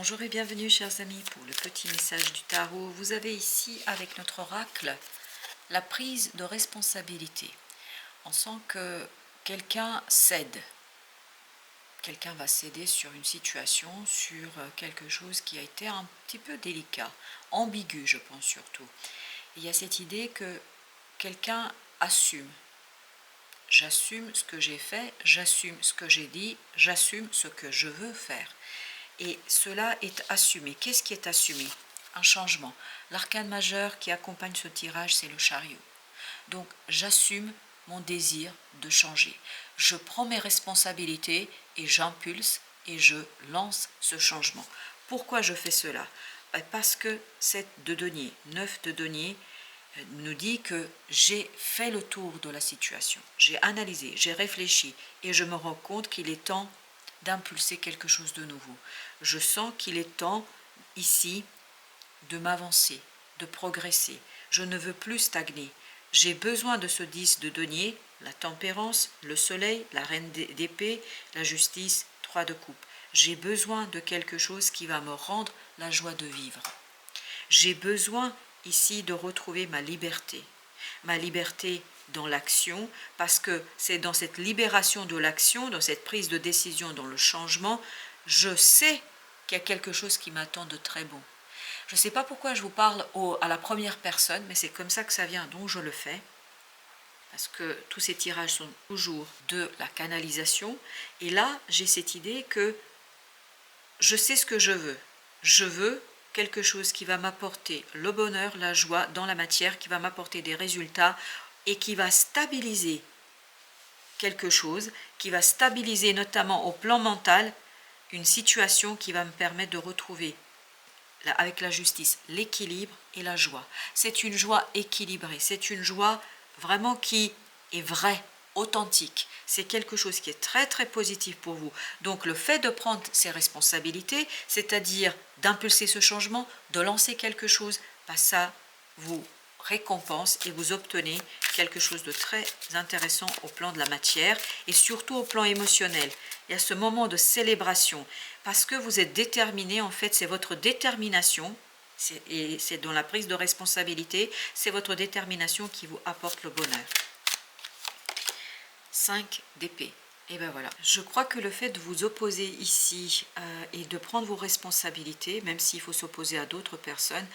Bonjour et bienvenue chers amis pour le petit message du tarot. Vous avez ici avec notre oracle la prise de responsabilité. On sent que quelqu'un cède. Quelqu'un va céder sur une situation, sur quelque chose qui a été un petit peu délicat, ambigu je pense surtout. Il y a cette idée que quelqu'un assume. J'assume ce que j'ai fait, j'assume ce que j'ai dit, j'assume ce que je veux faire. Et cela est assumé. Qu'est-ce qui est assumé? Un changement. L'arcane majeur qui accompagne ce tirage, c'est le chariot. Donc, j'assume mon désir de changer. Je prends mes responsabilités et j'impulse et je lance ce changement. Pourquoi je fais cela? Parce que cette de denier, 9 de denier, nous dit que j'ai fait le tour de la situation. J'ai analysé, j'ai réfléchi et je me rends compte qu'il est temps d'impulser quelque chose de nouveau. Je sens qu'il est temps ici de m'avancer, de progresser. Je ne veux plus stagner. J'ai besoin de ce 10 de denier, la tempérance, le soleil, la reine d'épée, la justice, 3 de coupe. J'ai besoin de quelque chose qui va me rendre la joie de vivre. J'ai besoin ici de retrouver ma liberté dans l'action, parce que c'est dans cette libération de l'action, dans cette prise de décision, dans le changement, je sais qu'il y a quelque chose qui m'attend de très bon. Je ne sais pas pourquoi je vous parle à la première personne, mais c'est comme ça que ça vient, donc je le fais, parce que tous ces tirages sont toujours de la canalisation, et là j'ai cette idée que je sais ce que je veux. Je veux quelque chose qui va m'apporter le bonheur, la joie dans la matière, qui va m'apporter des résultats et qui va stabiliser quelque chose, qui va stabiliser notamment au plan mental une situation qui va me permettre de retrouver avec la justice l'équilibre et la joie. C'est une joie équilibrée, c'est une joie vraiment qui est vraie, authentique. C'est quelque chose qui est très très positif pour vous. Donc le fait de prendre ses responsabilités, c'est-à-dire d'impulser ce changement, de lancer quelque chose, ça vous récompense et vous obtenez quelque chose de très intéressant au plan de la matière et surtout au plan émotionnel. Il y a ce moment de célébration parce que vous êtes déterminé, en fait c'est votre détermination et c'est dans la prise de responsabilité, c'est votre détermination qui vous apporte le bonheur. 5 d'épée. Et bien voilà, je crois que le fait de vous opposer ici et de prendre vos responsabilités, même s'il faut s'opposer à d'autres personnes,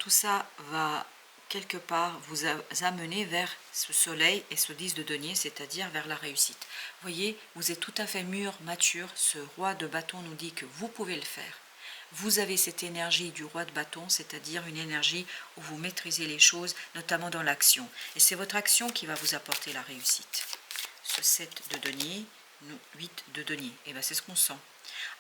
tout ça va quelque part vous amener vers ce soleil et ce 10 de denier, c'est-à-dire vers la réussite. Vous voyez, vous êtes tout à fait mûr, mature, ce roi de bâton nous dit que vous pouvez le faire. Vous avez cette énergie du roi de bâton, c'est-à-dire une énergie où vous maîtrisez les choses, notamment dans l'action. Et c'est votre action qui va vous apporter la réussite. Ce 7 de denier, 8 de denier, et bien c'est ce qu'on sent.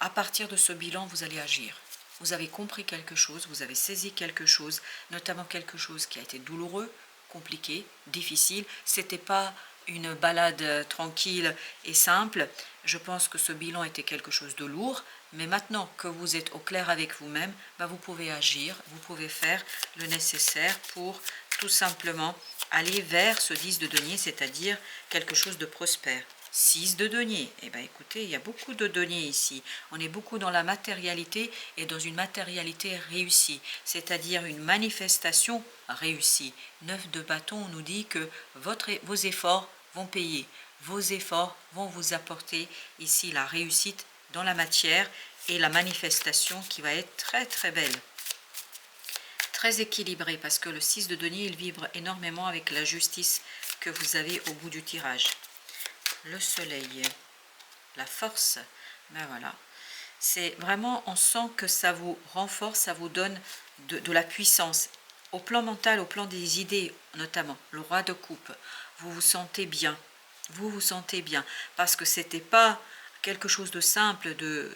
À partir de ce bilan, vous allez agir. Vous avez compris quelque chose, vous avez saisi quelque chose, notamment quelque chose qui a été douloureux, compliqué, difficile. C'était pas une balade tranquille et simple. Je pense que ce bilan était quelque chose de lourd, mais maintenant que vous êtes au clair avec vous-même, vous pouvez agir, vous pouvez faire le nécessaire pour tout simplement aller vers ce 10 de denier, c'est-à-dire quelque chose de prospère. 6 de denier, eh bien écoutez, il y a beaucoup de denier ici. On est beaucoup dans la matérialité et dans une matérialité réussie, c'est-à-dire une manifestation réussie. 9 de bâton, on nous dit que vos efforts vont payer. Vos efforts vont vous apporter ici la réussite dans la matière et la manifestation qui va être très très belle. Très équilibré parce que le 6 de denier, il vibre énormément avec la justice que vous avez au bout du tirage. Le soleil, la force, voilà. C'est vraiment, on sent que ça vous renforce, ça vous donne de la puissance. Au plan mental, au plan des idées notamment, le roi de coupe, vous vous sentez bien. Vous vous sentez bien parce que c'était pas quelque chose de simple de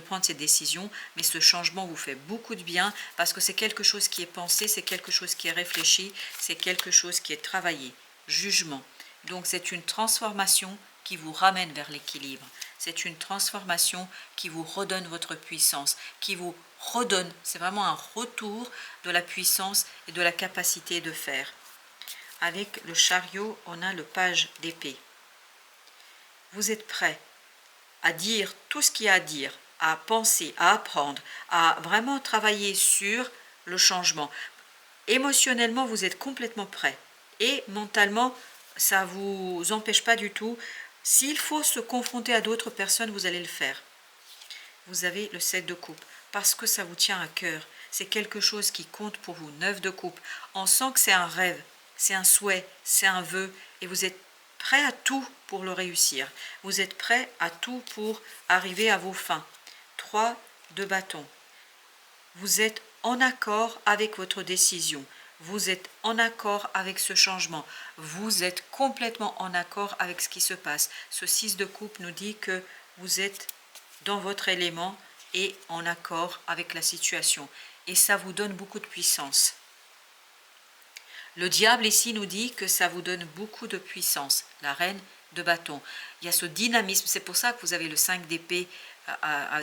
prendre ces décisions, mais ce changement vous fait beaucoup de bien parce que c'est quelque chose qui est pensé, c'est quelque chose qui est réfléchi, c'est quelque chose qui est travaillé. Jugement. Donc c'est une transformation qui vous ramène vers l'équilibre. C'est une transformation qui vous redonne votre puissance, qui vous redonne, c'est vraiment un retour de la puissance et de la capacité de faire. Avec le chariot, on a le page d'épée. Vous êtes prêt à dire tout ce qu'il y a à dire, à penser, à apprendre, à vraiment travailler sur le changement. Émotionnellement, vous êtes complètement prêt. Et mentalement, ça ne vous empêche pas du tout. S'il faut se confronter à d'autres personnes, vous allez le faire. Vous avez le 7 de coupe, parce que ça vous tient à cœur. C'est quelque chose qui compte pour vous. 9 de coupe. On sent que c'est un rêve, c'est un souhait, c'est un vœu, et vous êtes prêt à tout pour le réussir. Vous êtes prêt à tout pour arriver à vos fins. 3 de bâton. Vous êtes en accord avec votre décision. Vous êtes en accord avec ce changement. Vous êtes complètement en accord avec ce qui se passe. Ce 6 de coupe nous dit que vous êtes dans votre élément et en accord avec la situation. Et ça vous donne beaucoup de puissance. Le diable ici nous dit que ça vous donne beaucoup de puissance. La reine de bâton. Il y a ce dynamisme. C'est pour ça que vous avez le 5 d'épée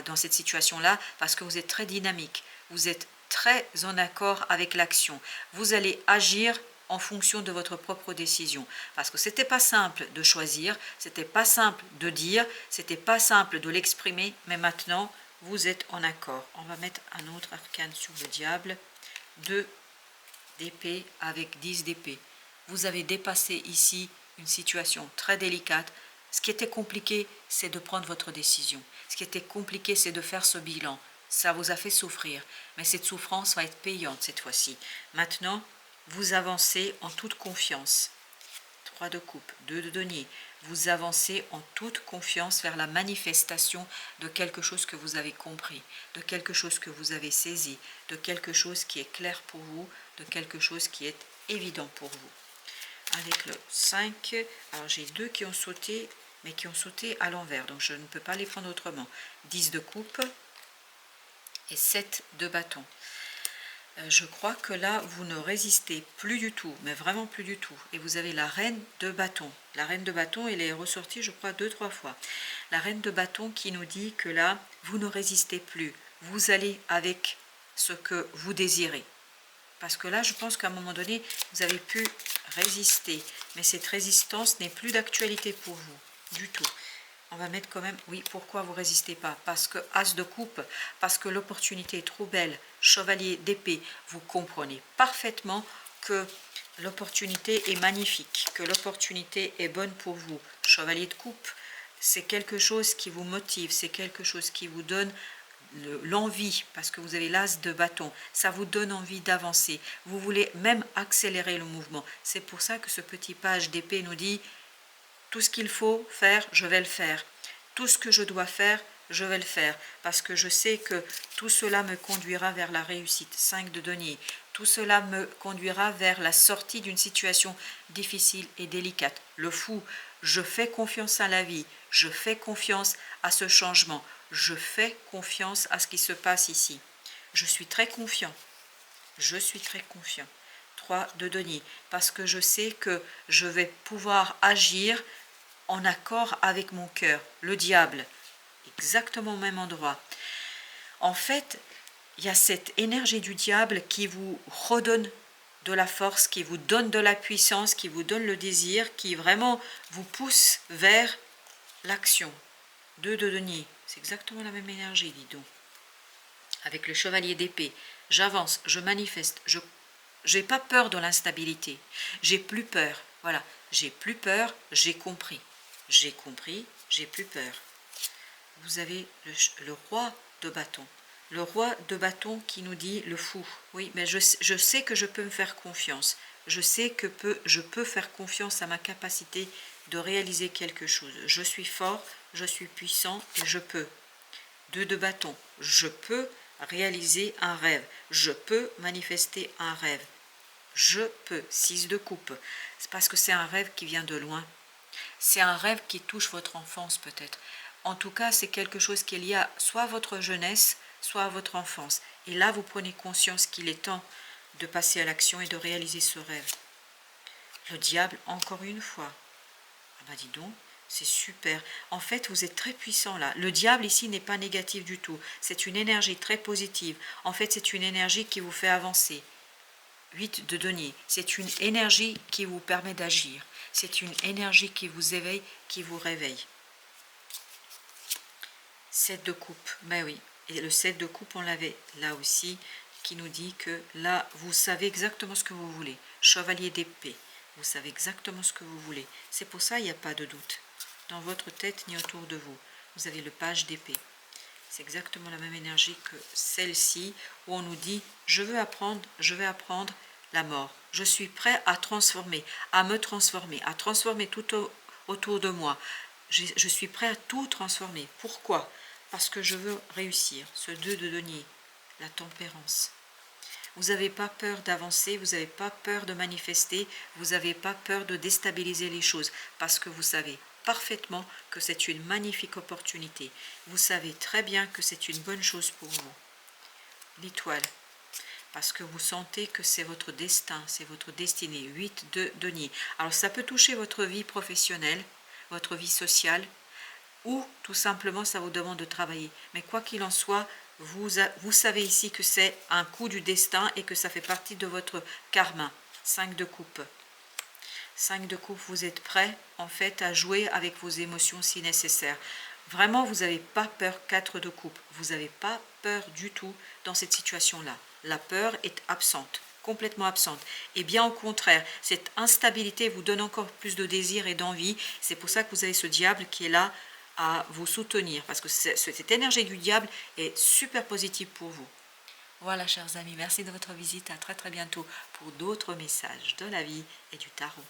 dans cette situation-là, parce que vous êtes très dynamique. Vous êtes très en accord avec l'action. Vous allez agir en fonction de votre propre décision. Parce que c'était pas simple de choisir, c'était pas simple de dire, c'était pas simple de l'exprimer, mais maintenant, vous êtes en accord. On va mettre un autre arcane sur le diable. 2 d'épée avec 10 d'épée. Vous avez dépassé ici une situation très délicate. Ce qui était compliqué, c'est de prendre votre décision. Ce qui était compliqué, c'est de faire ce bilan. Ça vous a fait souffrir, mais cette souffrance va être payante cette fois-ci. Maintenant, vous avancez en toute confiance. 3 de coupe, 2 de denier. Vous avancez en toute confiance vers la manifestation de quelque chose que vous avez compris, de quelque chose que vous avez saisi, de quelque chose qui est clair pour vous, de quelque chose qui est évident pour vous. Avec le 5, alors j'ai 2 qui ont sauté, mais qui ont sauté à l'envers, donc je ne peux pas les prendre autrement. 10 de coupe et 7 de bâton. Je crois que là, vous ne résistez plus du tout, mais vraiment plus du tout. Et vous avez la reine de bâton. La reine de bâton, elle est ressortie, je crois, 2-3 fois. La reine de bâton qui nous dit que là, vous ne résistez plus. Vous allez avec ce que vous désirez. Parce que là, je pense qu'à un moment donné, vous avez pu résister. Mais cette résistance n'est plus d'actualité pour vous, du tout. On va mettre quand même, oui, pourquoi vous résistez pas? Parce que As de coupe, parce que l'opportunité est trop belle. Chevalier d'épée, vous comprenez parfaitement que l'opportunité est magnifique, que l'opportunité est bonne pour vous. Chevalier de coupe, c'est quelque chose qui vous motive, c'est quelque chose qui vous donne l'envie, parce que vous avez l'as de bâton, ça vous donne envie d'avancer. Vous voulez même accélérer le mouvement. C'est pour ça que ce petit page d'épée nous dit: tout ce qu'il faut faire, je vais le faire. Tout ce que je dois faire, je vais le faire. Parce que je sais que tout cela me conduira vers la réussite. 5 de denier. Tout cela me conduira vers la sortie d'une situation difficile et délicate. Le fou, je fais confiance à la vie. Je fais confiance à ce changement. Je fais confiance à ce qui se passe ici. Je suis très confiant. Je suis très confiant. 3 de denier. Parce que je sais que je vais pouvoir agir en accord avec mon cœur. Le diable, exactement au même endroit. En fait, il y a cette énergie du diable qui vous redonne de la force, qui vous donne de la puissance, qui vous donne le désir, qui vraiment vous pousse vers l'action. 2 de denier, c'est exactement la même énergie, dis donc. Avec le chevalier d'épée, j'avance, je manifeste, je n'ai pas peur de l'instabilité, j'ai plus peur, voilà, j'ai plus peur, j'ai compris. J'ai compris, j'ai plus peur. Vous avez le roi de bâton. Le roi de bâton qui nous dit le fou. Oui, mais je sais que je peux me faire confiance. Je sais que je peux faire confiance à ma capacité de réaliser quelque chose. Je suis fort, je suis puissant et je peux. 2 de bâton. Je peux réaliser un rêve. Je peux manifester un rêve. Je peux. 6 de coupe. C'est parce que c'est un rêve qui vient de loin. C'est un rêve qui touche votre enfance peut-être. En tout cas, c'est quelque chose qui est lié à soit à votre jeunesse, soit à votre enfance. Et là, vous prenez conscience qu'il est temps de passer à l'action et de réaliser ce rêve. Le diable, encore une fois. Ah bah dis donc, c'est super. En fait, vous êtes très puissant là. Le diable ici n'est pas négatif du tout. C'est une énergie très positive. En fait, c'est une énergie qui vous fait avancer. 8 de denier, c'est une énergie qui vous permet d'agir. C'est une énergie qui vous éveille, qui vous réveille. 7 de coupe, mais oui. Et le 7 de coupe, on l'avait là aussi, qui nous dit que là, vous savez exactement ce que vous voulez. Chevalier d'épée, vous savez exactement ce que vous voulez. C'est pour ça qu'il n'y a pas de doute dans votre tête ni autour de vous. Vous avez le page d'épée. C'est exactement la même énergie que celle-ci, où on nous dit « je vais apprendre la mort. Je suis prêt à transformer, à me transformer, à transformer tout autour de moi. Je suis prêt à tout transformer. Pourquoi? Parce que je veux réussir. » Ce 2 de denier, la tempérance. Vous n'avez pas peur d'avancer, vous n'avez pas peur de manifester, vous n'avez pas peur de déstabiliser les choses, parce que vous savez parfaitement que c'est une magnifique opportunité. Vous savez très bien que c'est une bonne chose pour vous. L'étoile, parce que vous sentez que c'est votre destin, c'est votre destinée. 8 de denier. Alors ça peut toucher votre vie professionnelle, votre vie sociale, ou tout simplement ça vous demande de travailler. Mais quoi qu'il en soit, vous savez ici que c'est un coup du destin et que ça fait partie de votre karma. 5 de coupe. 5 de coupe, vous êtes prêt en fait à jouer avec vos émotions si nécessaire. Vraiment, vous n'avez pas peur. 4 de coupe. Vous n'avez pas peur du tout dans cette situation-là. La peur est absente, complètement absente. Et bien au contraire, cette instabilité vous donne encore plus de désir et d'envie. C'est pour ça que vous avez ce diable qui est là à vous soutenir, parce que cette énergie du diable est super positive pour vous. Voilà, chers amis, merci de votre visite. À très très bientôt pour d'autres messages de la vie et du tarot.